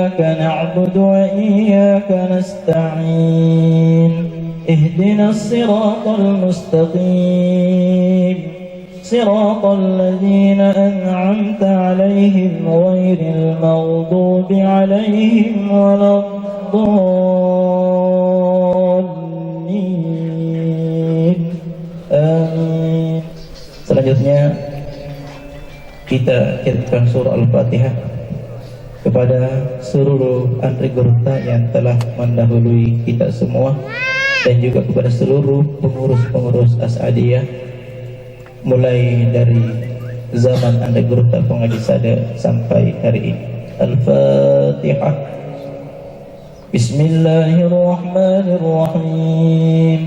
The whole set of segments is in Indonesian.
إياك نعبد وإياك نستعين اهدنا الصراط المستقيم صراط الذين أنعمت عليهم غير المغضوب عليهم ولا الضالين آمين. Selanjutnya kita kirimkan surah Al-Fatihah kepada seluruh anggota yang telah mendahului kita semua dan juga kepada seluruh pengurus-pengurus As'adiyah mulai dari zaman anggota pengaji sada sampai hari ini. Al-Fatihah. Bismillahirrahmanirrahim.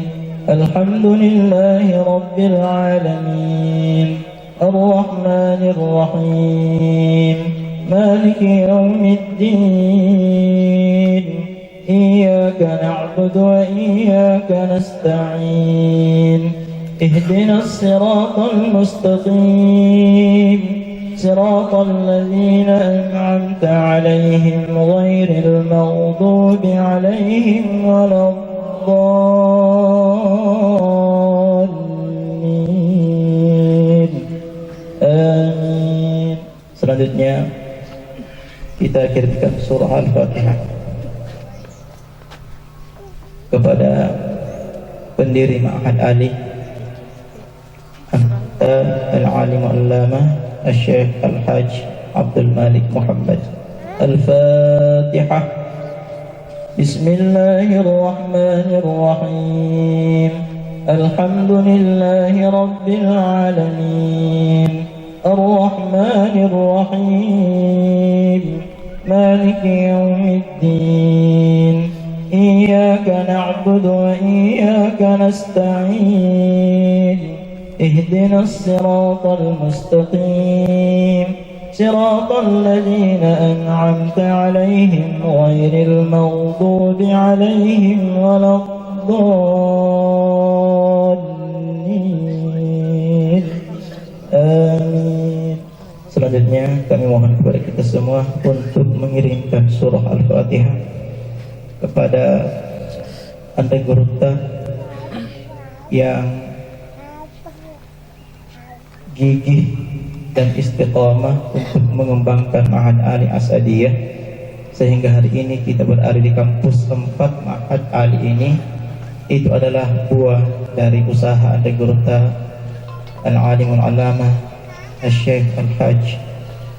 Alhamdulillahi Rabbil Alamin. Ar-Rahmanir Rahim. Maliki Yawmiddin. Iyyaka na'budu wa iyyaka nasta'in. اهدنا الصراط المستقيم صراط الذين أنعمت عليهم غير المغضوب عليهم ولا الضالين آمين. Selanjutnya kita kirimkan surah Al-Fatihah kepada pendiri Ma'had Ali Al-Alim Al-Allamah Al-Syekh Al-Hajj Abdul Malik Muhammad. Al-Fatihah. Bismillahirrahmanirrahim. Alhamdulillahi Rabbil Alamin. Ar-Rahmanir Rahim. Maliki Yawmiddin. Iyyaka na'budu wa iyyaka nasta'in. اهدنا الصراط المستقيم صراط الذين أنعمت عليهم غير المغضوب عليهم ولا الضالين آمين. Selanjutnya kami mohon kepada kita semua untuk mengirimkan surah Al-Fatihah kepada anggota yang gigih dan istiqamah untuk mengembangkan Ma'had Ali As'adiyah sehingga hari ini kita berada di kampus 4 Ma'had Ali ini. Itu adalah buah dari usaha anggota Al-Alim Al-Allamah Al-Syekh Al-Hajj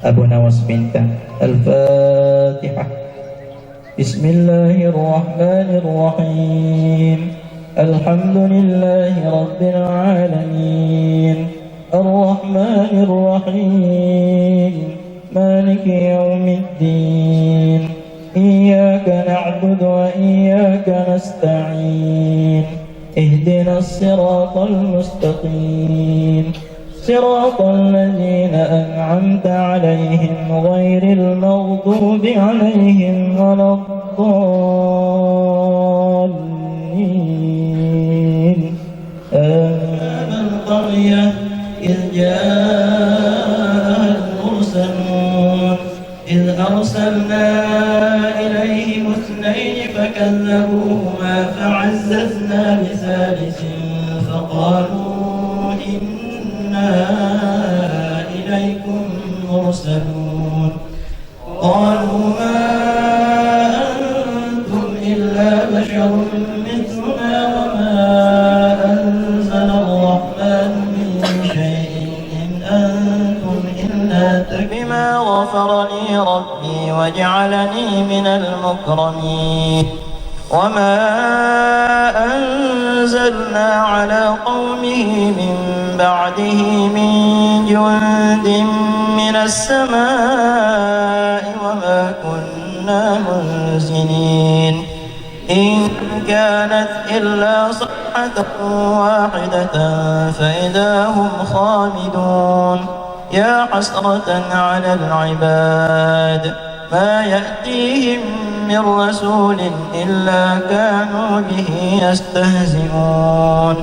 Abu Nawas Bintang. Al-Fatihah. Bismillahirrahmanirrahim. Alhamdulillahi Rabbil Alamin. Ar-Rahmanir Rahim. Maliki Yawmiddin. Iyyaka na'budu wa iyyaka nasta'in. Ihdinas siratal mustaqim. Siratal ladzina an'amta 'alaihim ghairil maghdubi 'alaihim waladdallin. Al-qaryah إذ جاء المرسلون إذ أرسلنا إليهم 2 فكذبوهما فعززنا بثالث فقالوا إنا إليكم مرسلون قالوا ما أنتم إلا بشر مثلنا وما أنزل الرحمن بما غفر لي ربي وجعلني من المكرمين وما أنزلنا على قومه من بعده من جند من السماء وما كنا منزلين إن كانت إلا صيحة واحدة فإذا هم خامدون يا حسرة على العباد ما يأتيهم من رسول إلا كانوا به يستهزئون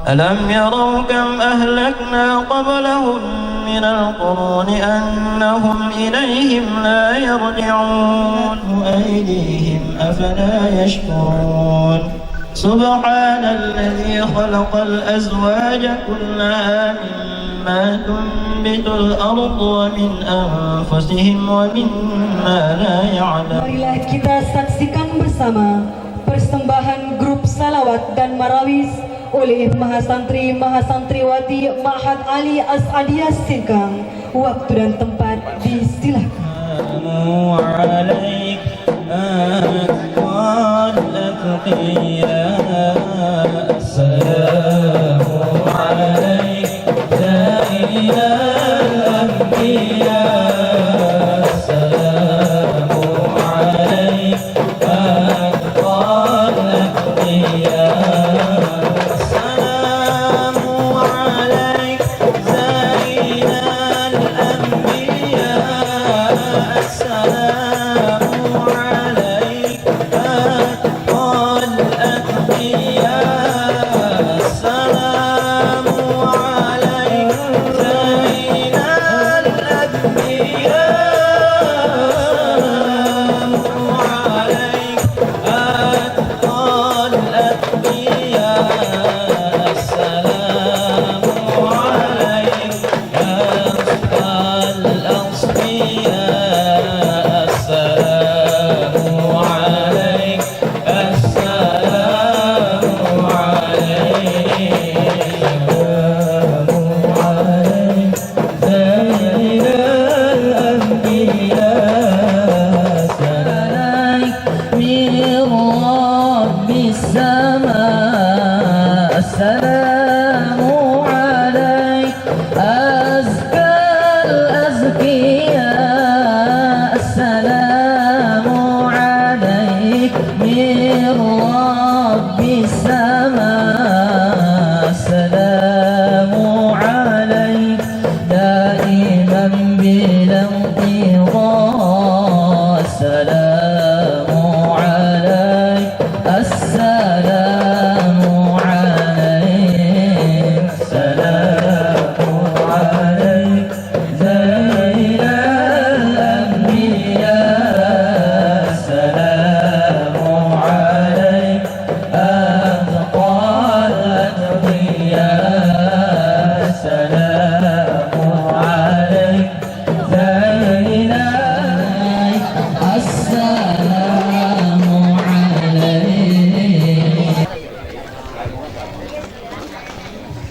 ألم يروا كم أهلكنا قبلهم من القرون أنهم إليهم لا يرجعون أيديهم أفلا يشكرون سبحان الذي خلق الأزواج كلها مما تنبت الأرض ومن أنفسهم ومما لا يعلمون. Marilah kita saksikan bersama persembahan grup salawat dan marawis oleh Mahasantri Mahasantriwati Ma'had Ali As'adiyah Singkang. Waktu dan tempat disilakan.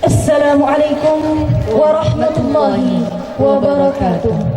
Assalamualaikum warahmatullahi wabarakatuh.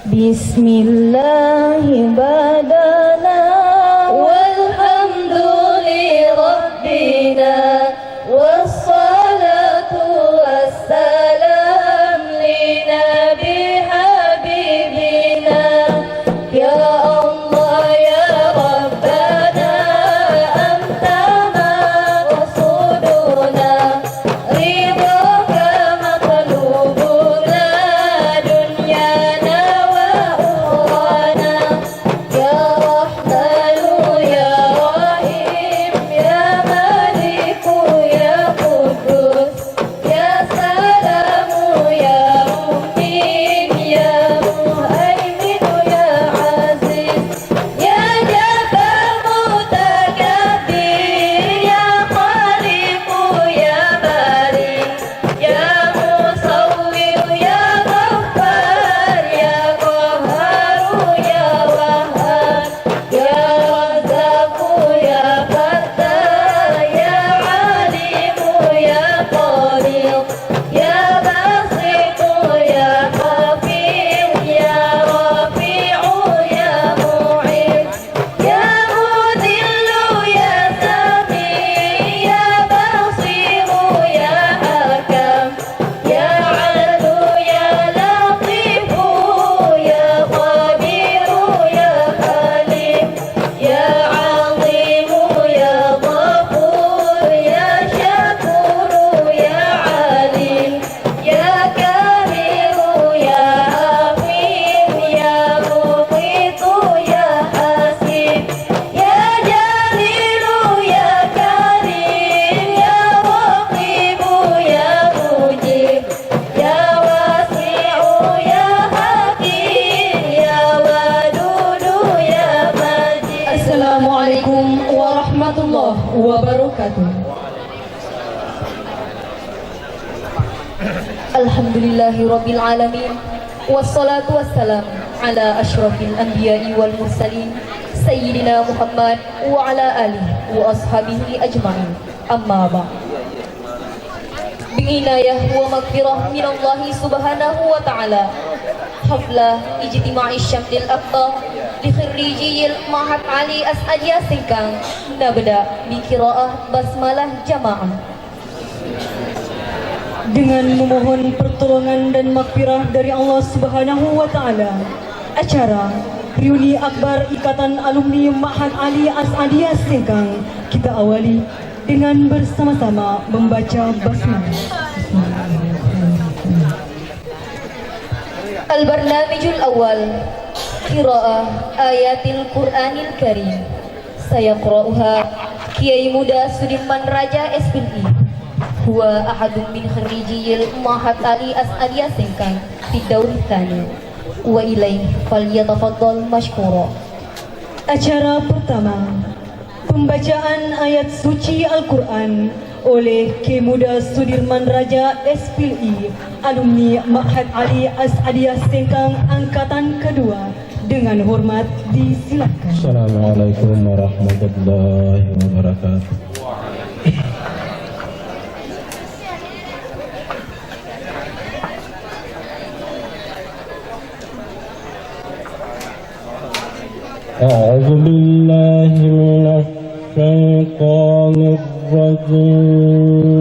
Bismillahi badana walhamduli rabbina wassalatu wassalam li nabi habibina ya Allah ya Rabbana anta maqsuduna ridhaka matlubuna dunyana Alhamdulillahirabbil alamin. Wassalatu wassalam ala asyrafil anbiya'i wal mursalin sayyidina Muhammad wa ala alihi wa ashabihi ajma'in. Amma ba'd. Bi'inayah wa maghfirah minallahi subhanahu wa ta'ala. Haflah ijtima'i syamlil aqta li khirrijiyil Ma'had Ali As'adiyah Sengkang. Nabda bi qiraah basmalah jamaah. Dengan memohon pertolongan dan maghfirah dari Allah Subhanahu wa taala, acara reuni akbar Ikatan Alumni Ma'had Ali As'adiyah Sengkang kita awali dengan bersama-sama membaca basmalah. Al-Barnamijul Awal, Qiraah Ayatil Qur'anil Karim. Saya qira'uha Kiai Muda Sudirman Raja SPI. Huwa ahadun min kharijiyil Ma'had Ali As'adiyah Sengkang fi dauri tsani. Wa ilaihi falyatafaddal mashkura. Acara pertama, pembacaan ayat suci Al-Quran oleh Kiai Muda Sudirman Raja SPI alumni Ma'had Ali As'adiyah Sengkang angkatan kedua. Dengan hormat disilakan. Assalamualaikum warahmatullahi wabarakatuh. أعوذ بالله من الشيطان الرجيم.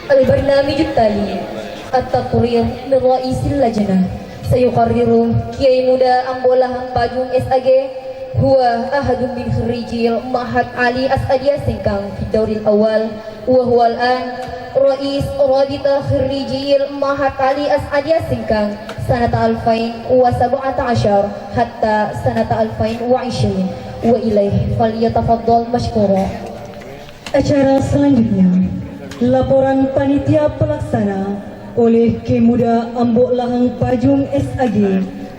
Al-Barnamijut tali At-Taqrir min Ra'isil Lajnah. Sayuqarriru Kiai Muda Ambolah Pajung SAG. Huwa ahadun min kharijil Ma'had Ali As'adiyah Sengkang fi dauril awal wa huwa al-an Rais Radita Kharijil Ma'had Ali As'adiyah Sengkang sanata 2017 hatta sanata 2020 wa ilaihi falyatafaddal mashkura. Acara selanjutnya, laporan panitia pelaksana oleh Kiai Muda Ambok Lahang Pajung SAG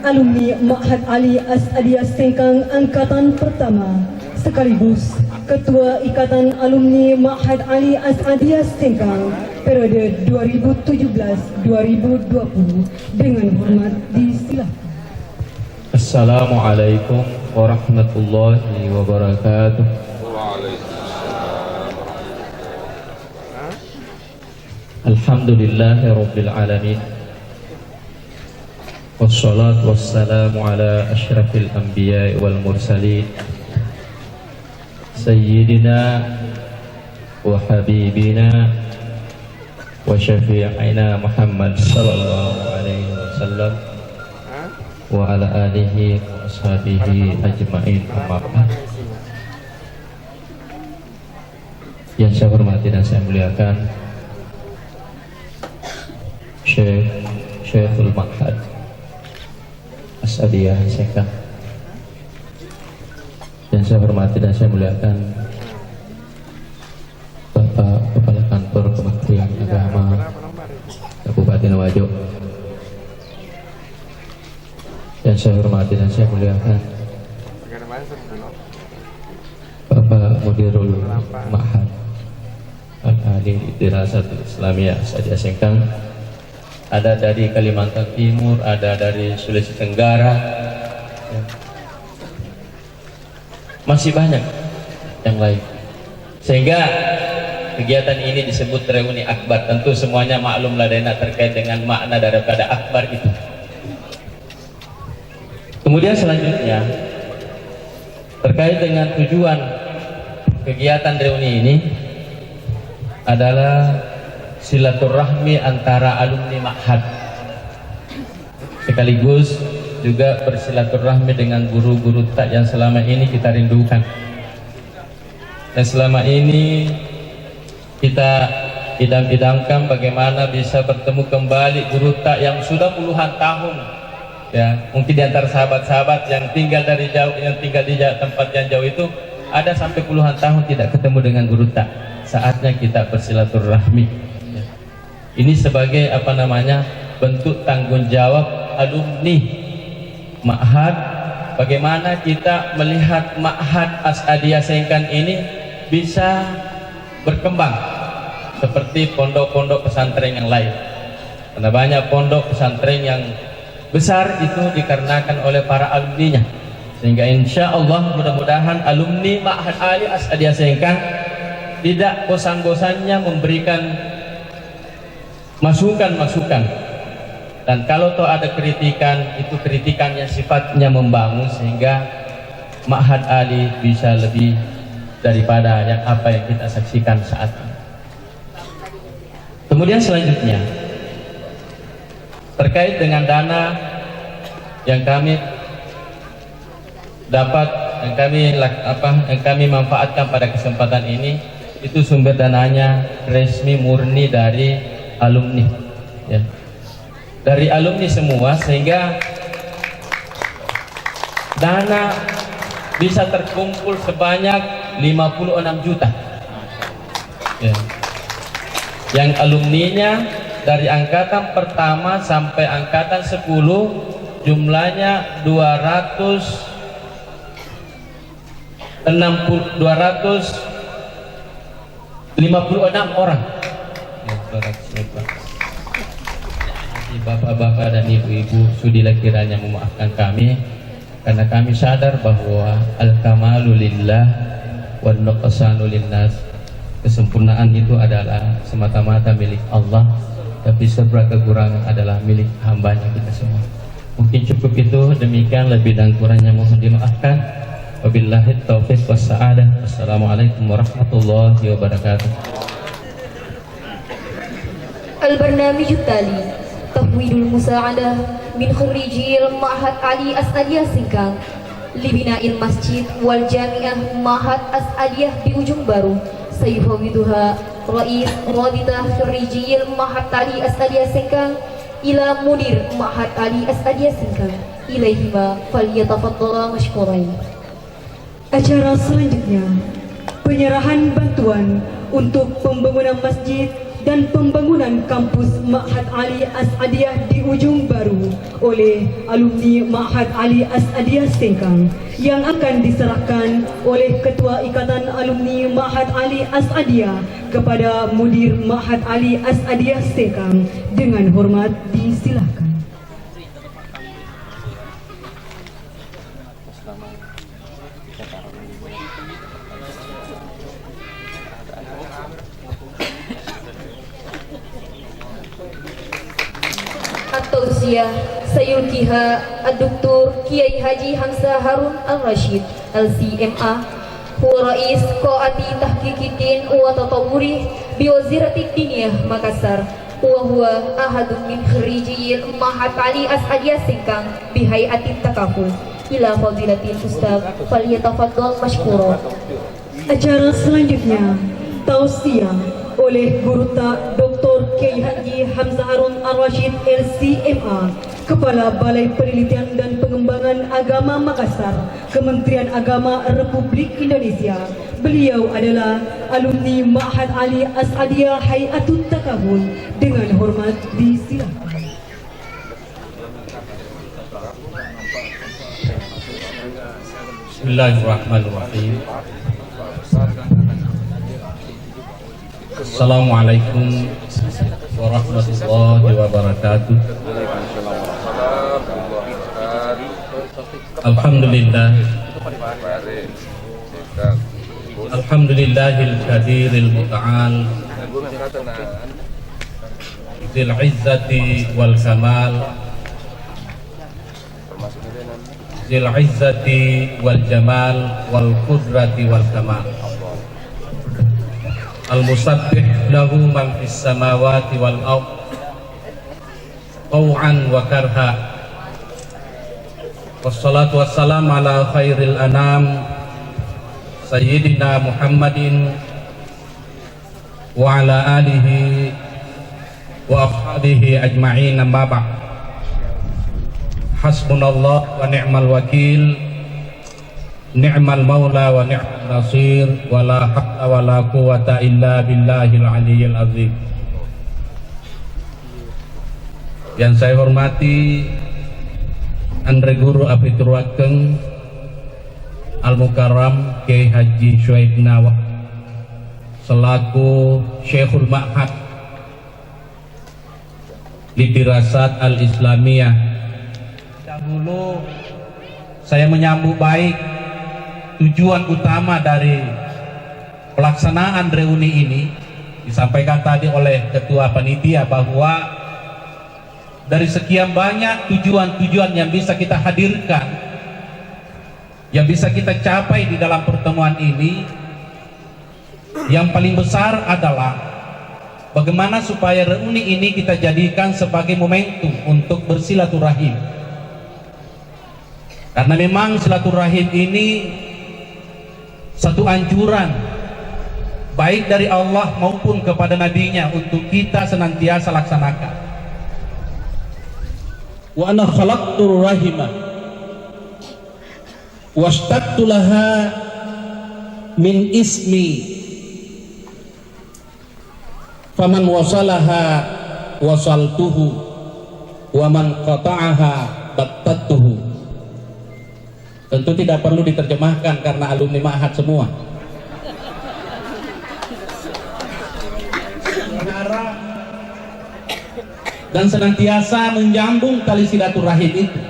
alumni Ma'had Ali As'adiyah Sengkang angkatan pertama sekaligus Ketua Ikatan Alumni Ma'had Ali As'adiyah Sengkang periode 2017-2020 dengan hormat disilakan. Assalamualaikum warahmatullahi wabarakatuh. Alhamdulillahi rabbil alamin. Wassalatu wassalamu ala asyrafil anbiya'i wal mursalin Sayyidina wa habibina wa syafi'ina Muhammad sallallahu alaihi wasallam wa ala alihi wa ashabihi ajma'in. Amma ba'd. Yang saya hormati dan saya muliakan Syekhul Ma'had As'adiyah Sengkang, yang saya hormati dan saya muliakan Bapak Kepala Kantor Kementerian Agama Kabupaten Wajo, yang saya hormati dan saya muliakan Bapak Mudirul Ma'had ahli Dirasatul Islamiyah As'adiyah Sengkang, ada dari Kalimantan Timur, ada dari Sulawesi Tenggara, ya. Masih banyak yang lain, sehingga kegiatan ini disebut reuni akbar. Tentu semuanya maklum ladena terkait dengan makna daripada akbar itu. Kemudian selanjutnya terkait dengan tujuan kegiatan reuni ini adalah silaturahmi antara alumni ma'had, sekaligus juga bersilaturahmi dengan guru-guru tak yang selama ini kita rindukan, dan selama ini kita idam-idamkan bagaimana bisa bertemu kembali guru tak yang sudah puluhan tahun, ya. Mungkin di antara sahabat-sahabat yang tinggal dari jauh, yang tinggal di tempat yang jauh itu ada sampai puluhan tahun tidak ketemu dengan guru tak. Saatnya kita bersilaturahmi, ya. Ini sebagai bentuk tanggung jawab alumni ma'had, bagaimana kita melihat ma'had As'adiyah Sengkang ini bisa berkembang seperti pondok-pondok pesantren yang lain, karena banyak pondok pesantren yang besar itu dikarenakan oleh para alumninya, sehingga insya Allah mudah-mudahan alumni Ma'had Ali As'adiyah Sengkang tidak bosan-bosannya memberikan masukan-masukan, dan kalau toh ada kritikan, itu kritikan yang sifatnya membangun, sehingga Ma'had Ali bisa lebih daripada apa yang kita saksikan saat ini. Kemudian selanjutnya terkait dengan dana yang kami dapat, yang kami manfaatkan pada kesempatan ini, itu sumber dananya resmi murni dari alumni, ya. Dari alumni semua, sehingga dana bisa terkumpul sebanyak 56 juta, ya. Yang alumninya dari angkatan pertama sampai angkatan 10 jumlahnya 256 orang, ya. Bapak-bapak dan ibu-ibu, sudilah kiranya memaafkan kami, karena kami sadar bahwa al-kamalu lillah wan nuqsanu linnas, kesempurnaan itu adalah semata-mata milik Allah, tapi serba kekurangan adalah milik hambanya kita semua. Mungkin cukup itu, demikian, lebih dan kurangnya mohon dimaafkan. Wabillahi taufiq wassa'adah. Wassalamualaikum warahmatullahi wabarakatuh. البرنامج التالي تفويض المساعدة من خريجي معهد علي أسعدية سengkang لبناء المسجد والجامعة معهد أسعدية بujung baru سيفوضها رئيس رابطة خريجي معهد علي أسعدية سengkang إلى مدير معهد علي أسعدية سengkang إليهما فليتفضلا مشكورين. Acara selanjutnya, penyerahan bantuan untuk pembangunan masjid dan pembangunan kampus Ma'had Ali As'adiyah di Ujung Baru oleh alumni Ma'had Ali As'adiyah Sengkang, yang akan diserahkan oleh Ketua Ikatan Alumni Ma'had Ali As'adiyah kepada Mudir Ma'had Ali As'adiyah Sengkang. Dengan hormat disilahkan. At-Tausiyah Sayulkiha Ad-Doktor Kiai Haji Hamzah Harun Al-Rashid LCMA, Huwa Rais Qa'ati Tahqiqiddin wa Tatawuri Biwaziratid Diniyah Makassar, huwa ahadun min kharijiyil Ma'had Ali As'adiyah Sengkang bihayatit takaful ila fadilatil ustaz falyatafaddal mashkura. Acara selanjutnya, tausiah oleh Guru Tak Dr. Kiai Haji Hamzah Harun Ar-Rashid LCMA, Kepala Balai Penelitian dan Pengembangan Agama Makassar, Kementerian Agama Republik Indonesia. Beliau adalah alumni Ma'had Ali As'adiyah Hayatut Takaful. Dengan hormat disilakan. Bismillahirrahmanirrahim. Assalamualaikum warahmatullahi wabarakatuh. Alhamdulillah. Alhamdulillahil qadiril muta'al dzil izzati wal kamal, dzil izzati wal jamal wal qudrati wal kamal, al musabbih lahu man fis samawati wal ardh taw'an wa karha. Wassalatu wassalamu ala khairil anam Sayyidina Muhammadin wa ala alihi wa ashabihi ajma'in, amma ba'd. Hasbunallah wa ni'mal wakil, ni'mal maula wa ni'mal nasir, wa la hawla wa la quwwata illa billahil aliyyil azim. Yang saya hormati Andre Guru Apiturwakeng Al-Mukarram Kiai Haji Syuaib Nawah selaku Syekhul Ma'had Lidirasat Al-Islamiyah. Dahulu saya menyambut baik tujuan utama dari pelaksanaan reuni ini. Disampaikan tadi oleh Ketua Panitia bahwa dari sekian banyak tujuan-tujuan yang bisa kita hadirkan, yang bisa kita capai di dalam pertemuan ini, yang paling besar adalah bagaimana supaya reuni ini kita jadikan sebagai momentum untuk bersilaturahim. Karena memang silaturahim ini satu anjuran baik dari Allah maupun kepada Nabi-Nya untuk kita senantiasa laksanakan. Wa ana khalaqtur rahimah washtaqtu laha min ismi faman wasalaha wasaltuhu wa man qata'aha battatuhu. Tentu tidak perlu diterjemahkan karena alumni Ma'had semua. Dan senantiasa menyambung tali silaturahim itu.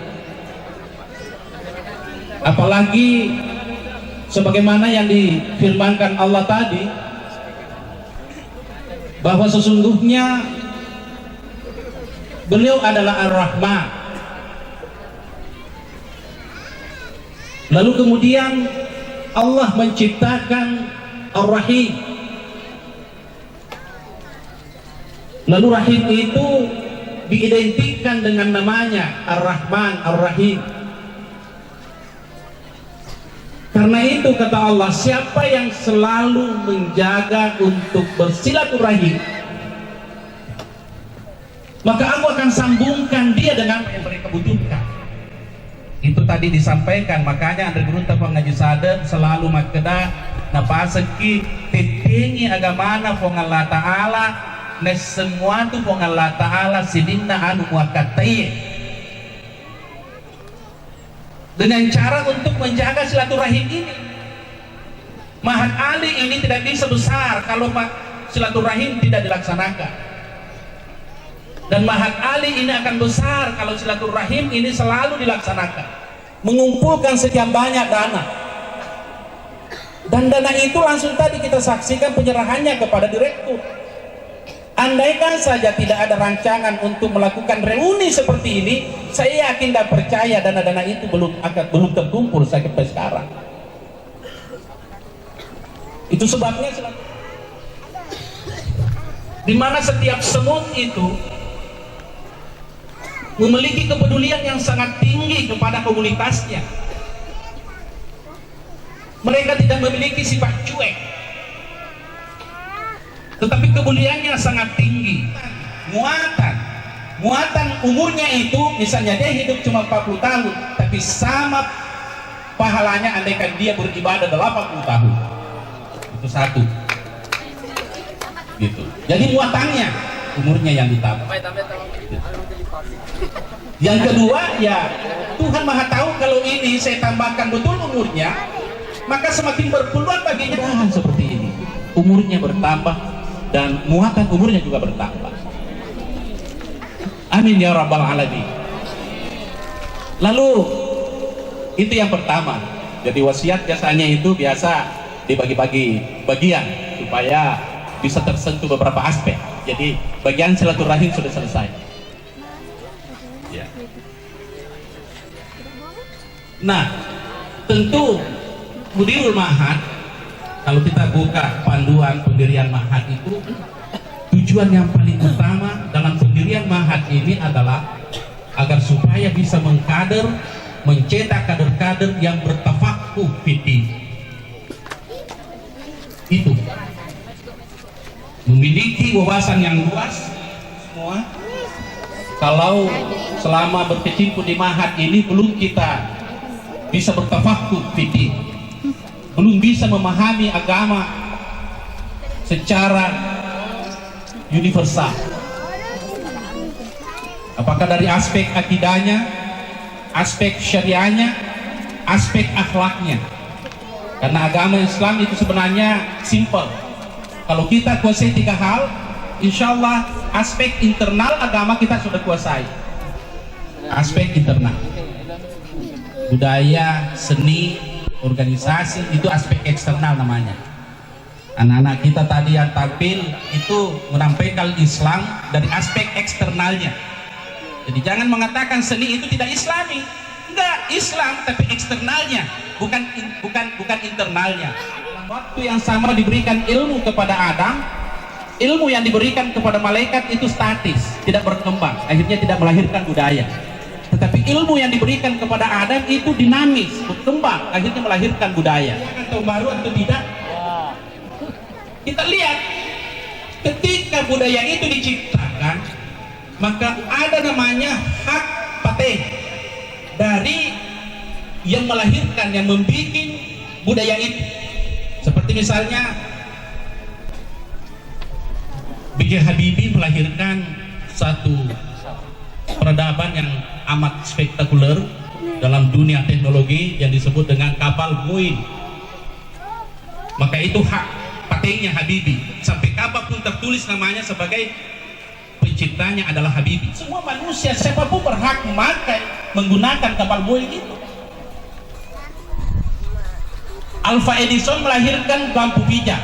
Apalagi sebagaimana yang difirmankan Allah tadi, bahwa sesungguhnya beliau adalah Ar-Rahman. Lalu kemudian Allah menciptakan Ar-Rahim. Lalu Rahim itu diidentikan dengan namanya Ar-Rahman, Ar-Rahim. Karena itu kata Allah, siapa yang selalu menjaga untuk bersilaturahim, maka aku akan sambungkan dia dengan yang mereka butuhkan. Itu tadi disampaikan, makanya Andre Guru Tapang Ngaji Sadar selalu makeda napaseki titingi agamana fong Allah Ta'ala, nes semua tu fong Allah Ta'ala sidinna anu wakatai, dengan cara untuk menjaga silaturahim ini. Ma'had Ali ini tidak bisa besar kalau silaturahim tidak dilaksanakan, dan Ma'had Ali ini akan besar kalau silaturahim ini selalu dilaksanakan. Mengumpulkan sekian banyak dana, dan dana itu langsung tadi kita saksikan penyerahannya kepada direktur. Andaikan saja tidak ada rancangan untuk melakukan reuni seperti ini, saya yakin dan percaya dana-dana itu belum terkumpul sampai sekarang. Itu sebabnya di mana setiap semut itu memiliki kepedulian yang sangat tinggi kepada komunitasnya. Mereka tidak memiliki sifat cuek, tetapi kepeduliannya sangat tinggi. Muatan umurnya itu, misalnya dia hidup cuma 40 tahun, tapi sama pahalanya andaikan dia beribadah 80 tahun. Itu satu gitu. Jadi muatannya, umurnya yang ditambah. Yang kedua, ya Tuhan Maha tahu kalau ini saya tambahkan betul umurnya, maka semakin berpeluang baginya seperti ini. Umurnya bertambah dan muatan umurnya juga bertambah. Amin ya rabbal alamin. Lalu itu yang pertama. Jadi wasiat biasanya itu biasa dibagi-bagi bagian supaya bisa tersentuh beberapa aspek. Jadi bagian silaturahim sudah selesai. Ya. Nah, tentu Mudirul Ma'had, kalau kita buka panduan pendirian Ma'had itu, tujuan yang paling utama dalam pendirian Ma'had ini adalah agar supaya bisa mengkader, mencetak kader-kader yang bertafakuh fiddin. Itu memiliki wawasan yang luas semua. Kalau selama berkecimpung di Ma'had ini belum kita bisa bertafakuh fiddin, belum bisa memahami agama secara universal, apakah dari aspek akidahnya, aspek syariahnya, aspek akhlaknya. Karena agama Islam itu sebenarnya simple. Kalau kita kuasai 3 hal, insya Allah aspek internal agama kita sudah kuasai. Aspek internal, budaya, seni, organisasi, itu aspek eksternal namanya. Anak-anak kita tadi yang tampil itu menampilkan Islam dari aspek eksternalnya. Jadi jangan mengatakan seni itu tidak islami. Enggak, Islam tapi eksternalnya, bukan internalnya. Waktu yang sama diberikan ilmu kepada Adam, ilmu yang diberikan kepada malaikat itu statis, tidak berkembang, akhirnya tidak melahirkan budaya. Tetapi ilmu yang diberikan kepada Adam itu dinamis, berkembang, akhirnya melahirkan budaya. Atau baru atau tidak? Kita lihat, ketika budaya itu diciptakan, maka ada namanya hak paten dari yang melahirkan, yang membuat budaya itu. Seperti misalnya B.J. Habibie melahirkan satu peradaban yang amat spektakuler dalam dunia teknologi yang disebut dengan kapal Muin. Maka itu hak patennya Habibie, sampai kapanpun tertulis namanya sebagai penciptanya adalah Habibie. Semua manusia siapapun berhak memakai, menggunakan kapal Muin itu. Alva Edison melahirkan lampu pijar.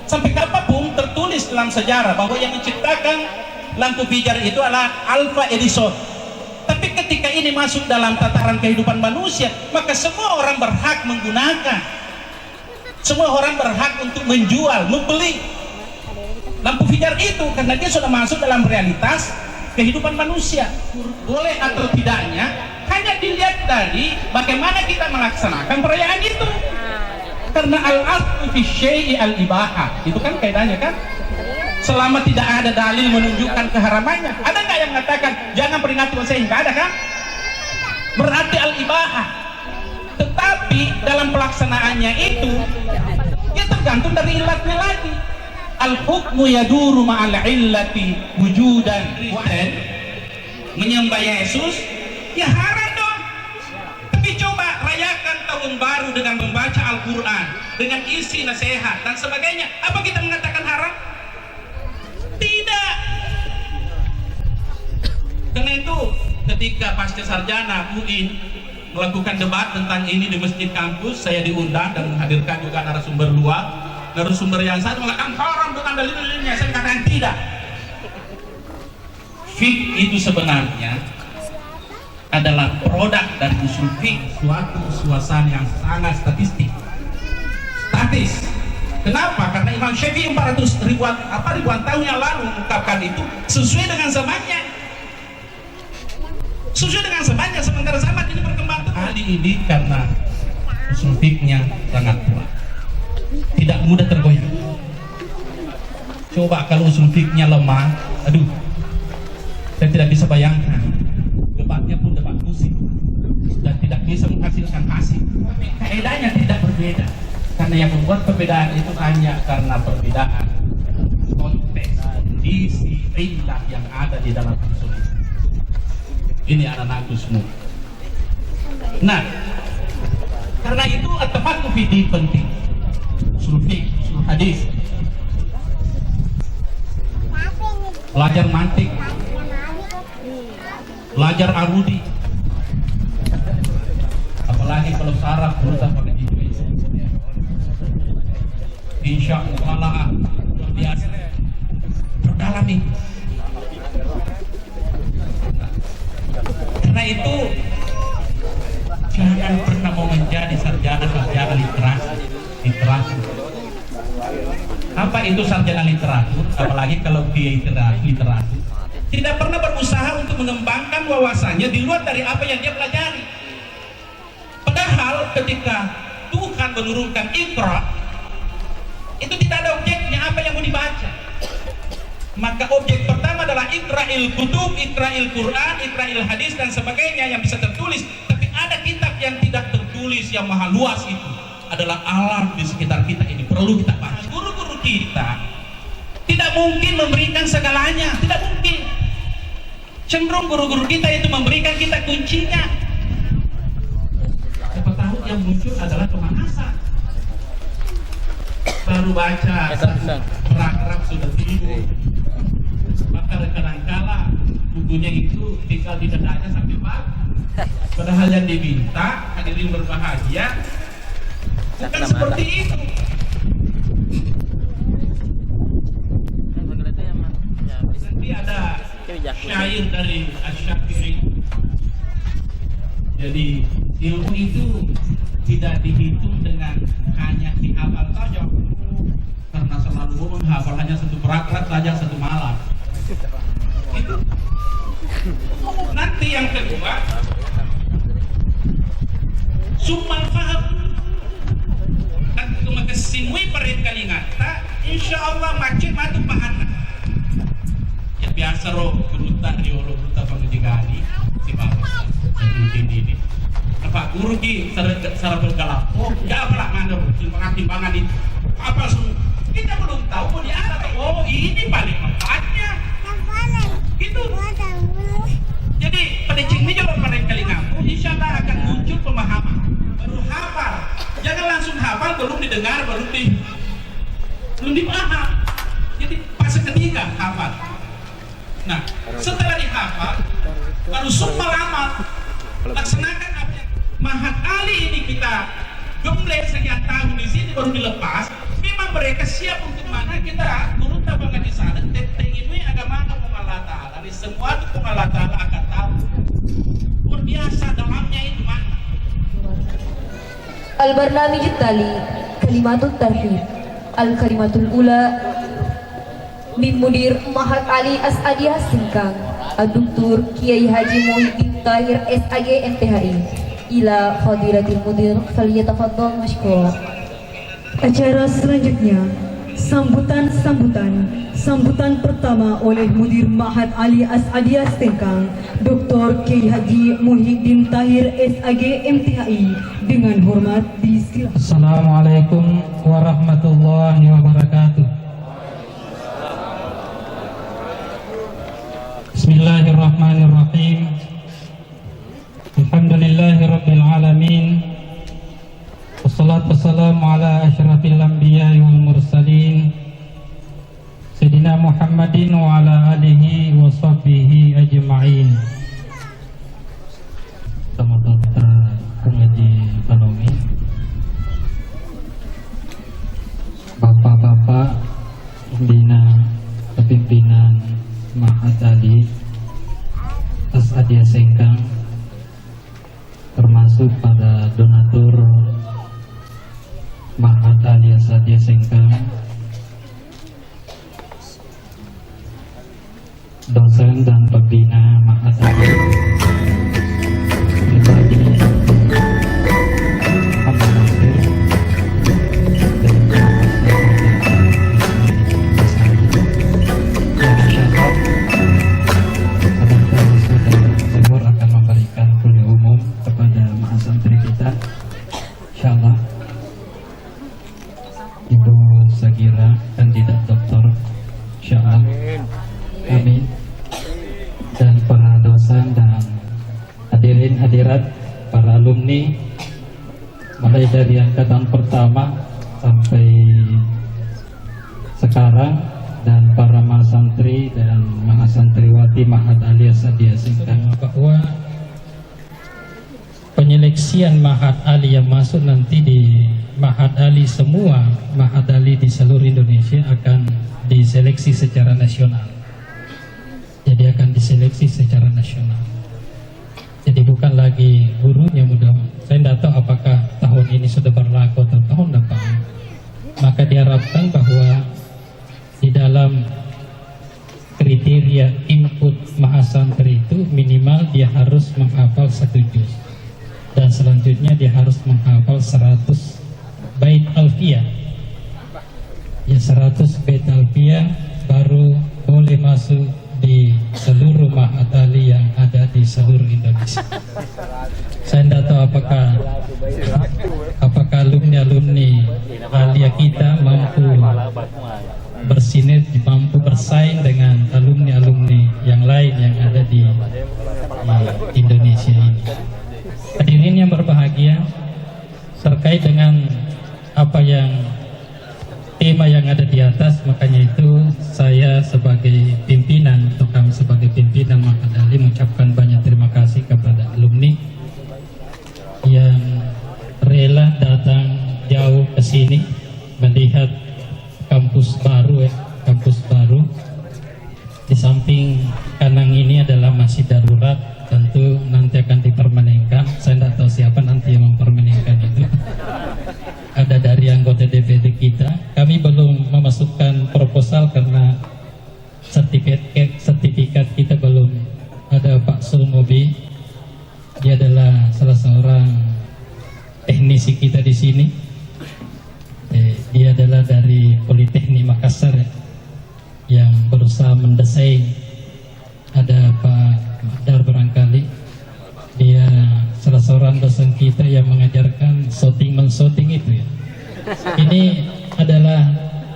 Sampai kapanpun tertulis dalam sejarah bahwa yang menciptakan lampu pijar itu adalah Alva Edison. Tapi ketika ini masuk dalam tataran kehidupan manusia, maka semua orang berhak menggunakan, semua orang berhak untuk menjual, membeli lampu pijar itu, karena dia sudah masuk dalam realitas kehidupan manusia. Boleh atau tidaknya hanya dilihat dari bagaimana kita melaksanakan perayaan itu. Karena al-aslu fi syai'i al-ibahah, itu kan kaidahnya kan. Selama tidak ada dalil menunjukkan keharamannya, ada nggak yang mengatakan jangan peringati Hussein? Nggak ada kan? Berarti al-ibahah. Tetapi dalam pelaksanaannya itu ya tergantung dari ilatnya lagi. Al-hukmu yaduru ma'al illati wujudan. Menyembah Yesus ya haram dong. Tapi coba rayakan tahun baru dengan membaca Al-Quran, dengan isi nasihat dan sebagainya. Apa kita mengatakan haram? Tidak. Karena itu ketika pasca sarjana UIN melakukan debat tentang ini di masjid kampus, saya diundang dan menghadirkan juga narasumber luar. Narasumber yang satu mengatakan haram dengan dalil-dalilnya, saya katakan tidak. Fik itu sebenarnya adalah produk dari usul fik, suatu suasana yang sangat statis. Kenapa? Karena Imam Syafi'i 400 ribuan tahun yang lalu mengungkapkan itu sesuai dengan zamannya. Sesuai dengan zamannya, sementara zaman ini berkembang terus. Hal ini karena usul fiknya sangat kuat, tidak mudah tergoyah. Coba kalau usul fiknya lemah, aduh, saya tidak bisa bayangkan. Debatnya pun debat musik dan tidak bisa menghasilkan hasil. Tapi kaidahnya tidak berbeda. Karena yang membuat perbedaan itu hanya karena perbedaan konteks, kondisi, ilah yang ada di dalam usul itu. Ini anak-anak Gusmu. Nah, karena itu at-tafaqquh fi din penting. Usul fiqh, usul hadis. belajar mantik, belajar arudi, apalagi kalau saraf berusaha pakai Indonesia. Insya Allah luar biasa. Perdalam itu. Karena itu jangan pernah mau menjadi sarjana literasi. Apa itu sarjana literatur? Apalagi kalau kiai literatur tidak pernah berusaha untuk mengembangkan wawasannya di luar dari apa yang dia pelajari. Padahal ketika Tuhan menurunkan Iqra, itu tidak ada objeknya apa yang mau dibaca. Maka objek pertama adalah Iqra'il kutub, Iqra'il Quran, Iqra'il hadis dan sebagainya yang bisa tertulis. Tapi ada kitab yang tidak tertulis yang maha luas, itu adalah alam di sekitar kita ini, perlu kita baca. Guru-guru kita tidak mungkin memberikan segalanya, tidak mungkin. Cenderung guru-guru kita itu memberikan kita kuncinya. Siapa tahu yang muncul adalah kemanasan. Baru baca satu paragraf sudah tidur. Maka kadangkala bukunya itu tinggal di dadanya sampai pagi. Padahal yang diminta hadirin berbahagia bukan seperti itu. Nanti ada syair dari Asy-Syafi'i. Jadi ilmu itu tidak dihitung dengan hanya dihafal saja, karena selalu menghafal hanya satu paragraf saja satu malam. Itu. Nanti yang kedua, summal faham. Dan kumakesimui parit kalingata, insya Allah macet matu pahana. Ya biasa roh kerutan di olo kerutan pengujigali si bapak ini. Pak guru ki sarap bergalap. Oh, ya apalah mana timbangan itu. Apa semua? Kita belum tahu mau diapa. Oh, ini paling manfaatnya. Gitu. Jadi pada cingmi jawab pada kalingamu, insya Allah akan muncul pemahaman. Baru hafal. Jangan langsung hafal belum didengar, belum dipaham. Jadi fase ketiga hafal. Nah, setelah dihafal, baru summal amal. Laksanakan apa yang Mahat Ali ini kita gembleng sekian tahun di sini baru dilepas. Memang mereka siap untuk mana kita turun tabangan di sana. Tentang ini agama Allah Ta'ala. Di semua itu Allah Ta'ala akan tahu. Luar biasa dalamnya itu mana. Al-Barnamij Tali Kalimatul Tauhid Al-Kalimatul Ula min Mudir Mahat Ali As'adiyah Singkang Ad-Duktur Kiai Haji Muhyiddin Tahir SAG MTHI ila Fadilatul Mudir falyatafaddal mashkur. Acara selanjutnya sambutan pertama oleh Mudir Mahat Ali As'adiyah Singkang Dr. Kiai Haji Muhyiddin Tahir SAG MTHI dengan hormat disilakan. Assalamualaikum warahmatullahi wabarakatuh. Bismillahirrahmanirrahim. Alhamdulillahirabbil alamin. Wassalatu wassalamu ala asyrafil anbiya'i wal mursalin Sayyidina Muhammadin wa ala alihi wa sahbihi ajma'in. Teman-teman pengaji ekonomi, bapak-bapak pembina kepimpinan Mahat Ali As'adiyah Singkang, termasuk pada donatur Mahat Ali As'adiyah Singkang, dosen dan pembina Mahat Ali, pribadi Muhammad Nasir, dan akan memberikan kuliah umum kepada mahasantri kita, insyaallah. Ibu Sagira kandidat doktor, insyaallah. Amin. Dan para dosen dan hadirin hadirat, para alumni mulai dari angkatan pertama sampai sekarang, dan para mahasantri Mahasantri dan Mahasantriwati Ma'had Ali As-Sadia Singkang, bahwa penyeleksian Ma'had Ali yang masuk nanti di Ma'had Ali, semua Ma'had Ali di seluruh Indonesia akan diseleksi secara nasional. Jadi akan diseleksi secara nasional. Jadi bukan lagi gurunya mudah. Saya tidak tahu apakah tahun ini sudah berlaku atau tahun depan. Maka diharapkan bahwa di dalam kriteria input mahasantri itu minimal dia harus menghafal 1 juz, dan selanjutnya dia harus menghafal 100 bait alfiyah. Ya, 100 bait alfiyah baru boleh masuk di seluruh Ma'had Ali yang ada di seluruh Indonesia. Saya tidak tahu apakah alumni alia kita mampu bersinergi, mampu bersaing dengan alumni yang lain yang ada di Indonesia ini. Hadirin yang berbahagia, terkait dengan apa yang tema yang ada di atas, makanya itu saya sebagai pimpinan atau kami sebagai pimpinan Ma'had Ali mengucapkan banyak terima kasih kepada alumni yang rela datang jauh ke sini melihat kampus baru kampus baru. Di samping kanan ini adalah masjid darurat, tentu nanti akan dipermanenkan. Saya tidak tahu siapa nanti yang mempermanenkan itu. Ada dari anggota DPD kita. Kami belum memasukkan proposal karena sertifikat kita belum ada. Pak Sulmobi, dia adalah salah seorang teknisi kita di sini. Dia adalah dari Politeknik Makassar yang berusaha mendesain. Ada Pak Madar barangkali, dia salah seorang dosen kita yang mengajarkan mensorting itu ya. Ini adalah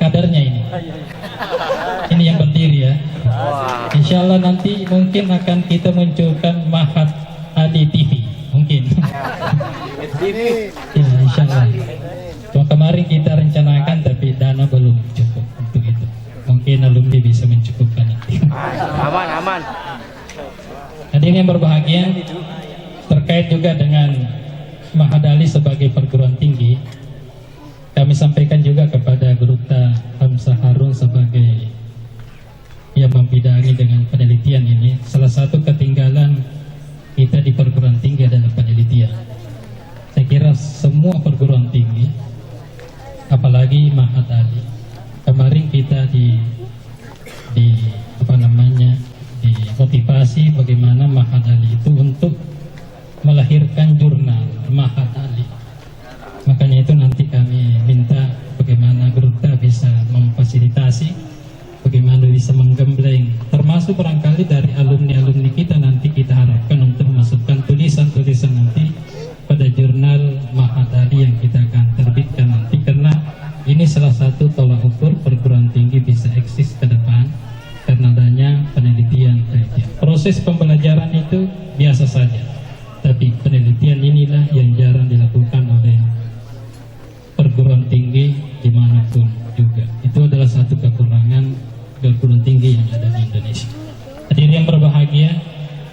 kadarnya ini. Ini yang berdiri ya. Insya Allah nanti mungkin akan kita munculkan Ma'had Ali TV mungkin. Ya, insya Allah. Kemarin kita rencanakan tapi dana belum cukup untuk itu. Mungkin alumni bisa mencukupkan itu. Aman. Hadirin yang berbahagia, terkait juga dengan Ma'had Ali sebagai perguruan tinggi, kami sampaikan juga kepada Gurutta Hamzah Harun sebagai yang membidangi dengan penelitian ini. Salah satu ketinggalan kita di perguruan tinggi adalah penelitian. Saya kira semua perguruan tinggi, apalagi Ma'had Ali, kemarin kita dimotivasi bagaimana Ma'had Ali itu untuk melahirkan jurnal Ma'had Ali. Makanya itu nanti kami minta bagaimana Gurutta bisa memfasilitasi, bagaimana bisa menggembleng, termasuk barangkali dari alumni kita nanti kita harapkan untuk memasukkan tulisan-tulisan nanti pada jurnal Ma'had Ali yang kita akan terbitkan nanti, karena ini salah satu tolak ukur perguruan tinggi bisa eksis ke depan karena adanya penelitian. Proses pembelajaran itu biasa saja, tapi penelitian inilah yang jarang dilakukan oleh perguruan tinggi dimanapun juga. Itu adalah satu kekurangan perguruan tinggi yang ada di Indonesia. Hadirin yang berbahagia,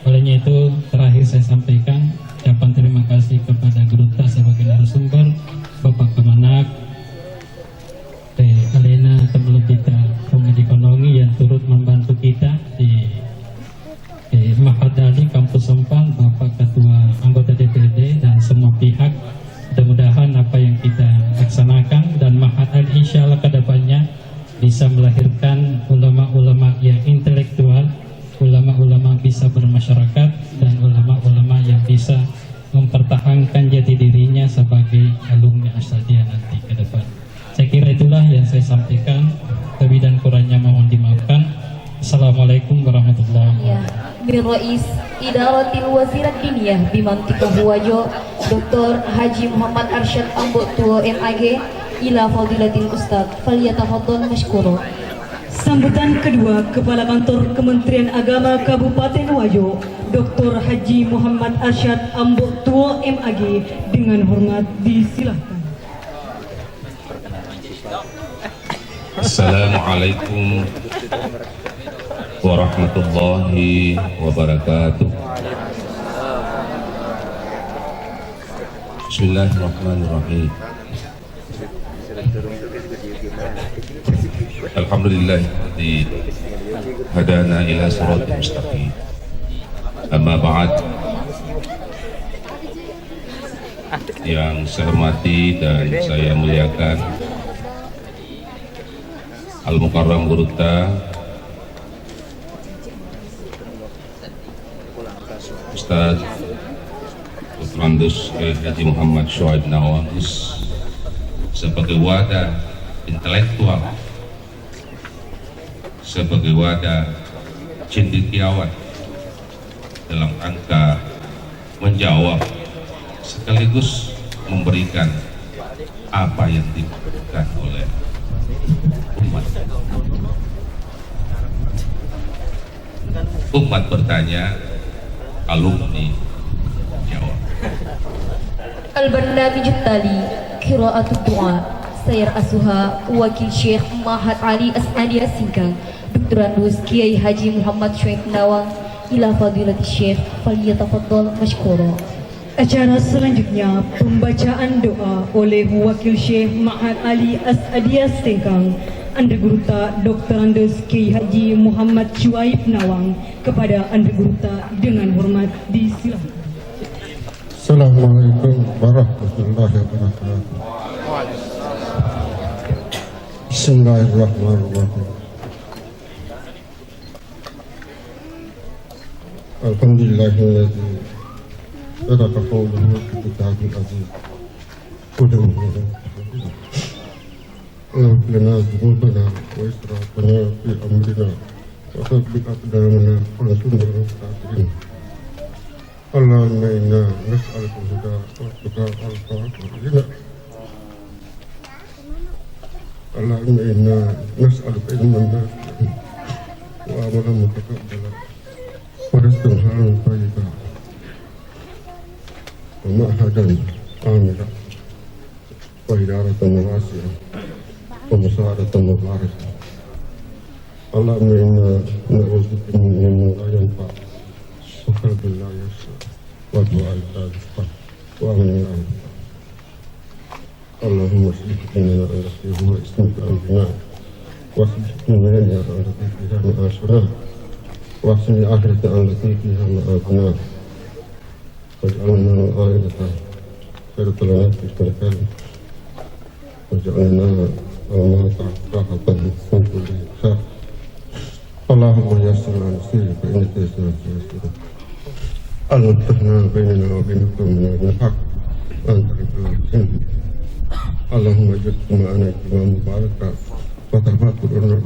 olehnya itu terakhir saya sampaikan ucapan terima kasih kepada Gurutta sebagai narasumber, Bapak Kemenak, Alena Temlebita Ekonomi yang turut membantu kita di Ma'had Ali Kampus Sempan, Bapak Ketua Anggota DPD dan semua pihak. Mudah-mudahan apa yang kita laksanakan dan Ma'had Ali insya Allah kedepannya bisa melahirkan ulama-ulama yang intelektual, ulama-ulama bisa bermasyarakat, dan ulama-ulama yang bisa mempertahankan jati dirinya sebagai alumni As-Sadia nanti ke depan. Saya kira itulah yang saya sampaikan. Lebih dan kurangnya mohon dimaafkan. Assalamualaikum warahmatullahi wabarakatuh. Min Rais Idaratil Wazirat Diniyah Bimantiqah Wajo Dr. Haji Muhammad Arsyad Ambo Tua MAG ila Fadilatil Ustaz falyatafaddal mashkura. Sambutan kedua Kepala Kantor Kementerian Agama Kabupaten Wajo Dr. Haji Muhammad Arsyad Ambo Tua MAG dengan hormat disilahkan. Assalamualaikum warahmatullahi wabarakatuh. Bismillahirrahmanirrahim. Alhamdulillahilladzi hadana ila siratal mustaqim. Amma ba'd. Yang saya hormati dan saya muliakan Al-Mukarram Gurutta Ustaz Dr. Andus Haji Muhammad Shuaib Nawang sebagai wadah intelektual, sebagai wadah cendekiawan dalam rangka menjawab sekaligus memberikan apa yang dibutuhkan oleh umat. Umat bertanya, alumni jawab. Al-Barnamij Tali Qiraatul Doa Sayar Asuha Wakil Syekh Ma'had Ali As'adi Singkang Dr. Andus Kiai Haji Muhammad Shuaib Nawang ila fadilati Syekh falyatafaddal mashkura. Acara selanjutnya pembacaan doa oleh Wakil Syekh Ma'had Ali As'adi Singkang Anda Gurutta Dr. Andus Kiai Haji Muhammad Shuaib Nawang kepada Anda Gurutta dengan hormat disilakan. Assalamualaikum warahmatullahi wabarakatuh. Bismillahirrahmanirrahim. Alhamdulillahilladzi sadaqa qawluhu fi kitabil aziz. اغفر لنا ذنوبنا وإسرافنا في أمرنا وثبت أقدامنا وانصرنا على الكافرين. اللهم إنا نسألك الهدى والتقى والعفاف والغنى. اللهم إنا نسألك علما نافعا وعملا متقبلا ورزقا حلالا طيبا ومعهدا آمنا وإدارة واسعة ومساعدة مباركة. اللهم إنا نعوذ بك من علم لا ينفع وقلب لا يخشى ودعاء لا يستجاب وأمن لا ينفع. اللهم اصلح ديننا التي هو اسمك أمرنا واصلح دنيانا التي فيها معاشنا واحسن الآخرة التي فيها مآبنا واجعلنا عائلة خيرة لنا في كل خير واجعلنا راحة من كل خير. اللهم يسر على نفسي فإنك يسر يسر. المتحنا بيننا وبينكم من الحق أنت الحكيم. اللهم اجعلنا معنا اجتماعا مباركا وتفرقنا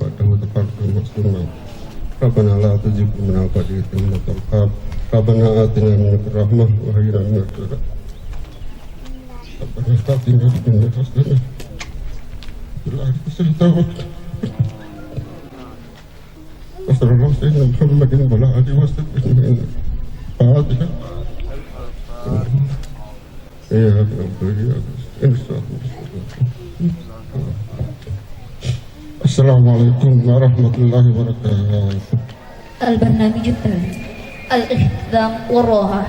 بعده وتفرقا معصوما. ربنا لا تزغ قلوبنا بعد إذ هديتنا ربنا آتنا منك الرحمة وهيئ لنا من أمرنا ربنا آتنا في الدنيا حسنة وفي الآخرة حسنة وصلى الله سيدنا محمد وعلى آله وصحبه أجمعين. فاتحة إياك نعبد وإياك نستعين السلام عليكم ورحمة الله وبركاته. البرنامج التالي الاختتام والراحة.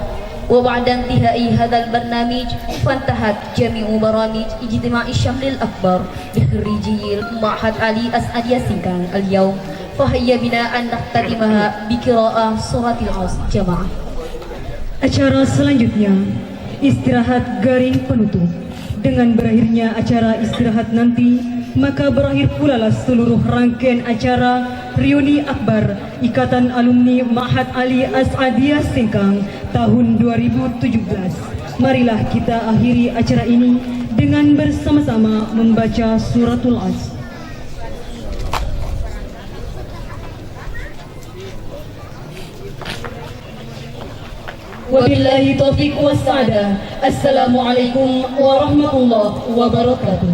وبعد انتهاء هذا البرنامج فانتهت جميع برامج اجتماع الشمل الأكبر لخريجي معهد علي أسعد سينكان اليوم، فهيا بنا أن نختتمها بقراءة سورة العصر جماعة. Acara selanjutnya istirahat garing penutup. Dengan berakhirnya acara istirahat nanti, maka berakhir pula lah seluruh rangkaian acara reuni akbar Ikatan Alumni Ma'had Ali As'adiyah Singkang tahun 2017. Marilah kita akhiri acara ini dengan bersama-sama membaca suratul Asr. Wabillahi taufiq wassadah. Assalamualaikum warahmatullahi wabarakatuh.